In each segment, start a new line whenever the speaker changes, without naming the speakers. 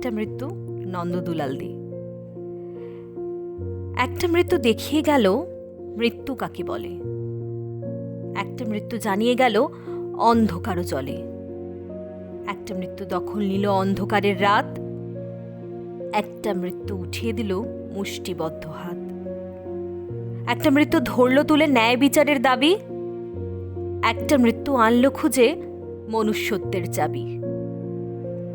একটা মৃত্যু নন্দদুলাল দে। একটা মৃত্যু দেখিয়ে গেল মৃত্যু কাকে বলে। একটা মৃত্যু জানিয়ে গেল অন্ধকারও জলে। একটা মৃত্যু দখল নিল অন্ধকারের রাত। একটা মৃত্যু উঠিয়ে দিল মুষ্টিবদ্ধ হাত। একটা মৃত্যু ধরল তুলে ন্যায় বিচারের দাবি। একটা মৃত্যু আনলো খুঁজে মনুষ্যত্বের চাবি।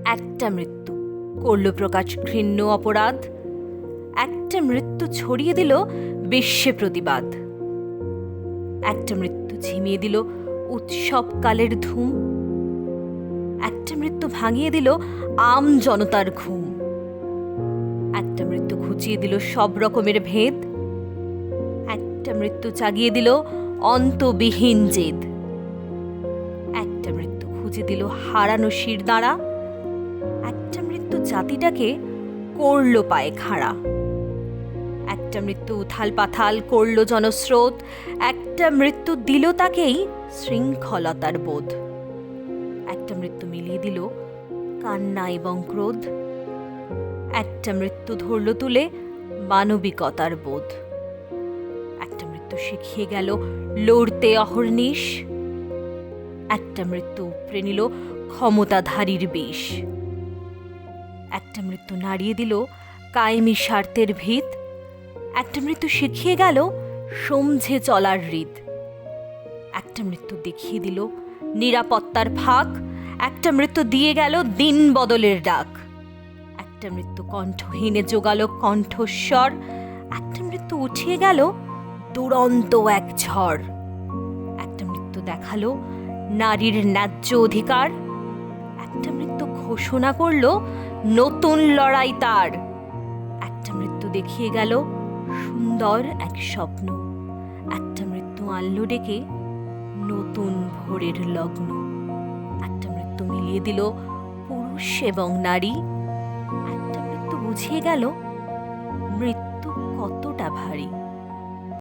একটা মৃত্যু করল প্রকাশ ঘৃণ্য অপরাধ। একটা মৃত্যু ছড়িয়ে দিল বিশ্বে প্রতিবাদ। একটা মৃত্যু ঝিমিয়ে দিল উৎসবকালের ধুম। একটা মৃত্যু ভাঙিয়ে দিল আম জনতার ঘুম। একটা মৃত্যু ঘুচিয়ে দিল সব রকমের ভেদ। একটা মৃত্যু জাগিয়ে দিল অন্তবিহীন জেদ। একটা মৃত্যু খুঁজে দিল হারানো শিরদাঁড়া। একটা মৃত্যু জাতিটাকে করল পায়ে খাড়া। একটা মৃত্যু উথাল পাথাল করল জনস্রোত। একটা মৃত্যু দিল তাকেই শৃঙ্খলতার বোধ। একটা মৃত্যু মিলিয়ে দিল কান্না এবং ক্রোধ। একটা মৃত্যু ধরল তুলে মানবিকতার বোধ। একটা মৃত্যু শিখিয়ে গেল লড়তে অহর্নিশ। একটা মৃত্যু উপড়ে নিল ক্ষমতাধারীর বিষ। একটা মৃত্যু নাড়িয়ে দিল কায়েমি স্বার্থের ভিত। একটা মৃত্যু শিখিয়ে গেল সমঝে চলার হৃদ। একটা মৃত্যু দেখিয়ে দিল নিরাপত্তার ফাঁক। একটা মৃত্যু দিয়ে গেল দিন বদলের ডাক। একটা মৃত্যু কণ্ঠহীনে জোগালো কণ্ঠস্বর। একটা মৃত্যু উঠিয়ে গেল দুরন্ত এক ঝড়। একটা মৃত্যু দেখালো নারীর ন্যায্য অধিকার। একটা মৃত্যু ঘোষণা করল নতুন লড়াই তার। একটা মৃত্যু দেখিয়ে গেল সুন্দর এক স্বপ্ন। একটা মৃত্যু আনলো ডেকে নতুন ভোরের লগ্ন। একটা মৃত্যু মিলিয়ে দিল পুরুষ এবং নারী। একটা মৃত্যু বুঝিয়ে গেল মৃত্যু কতটা ভারী।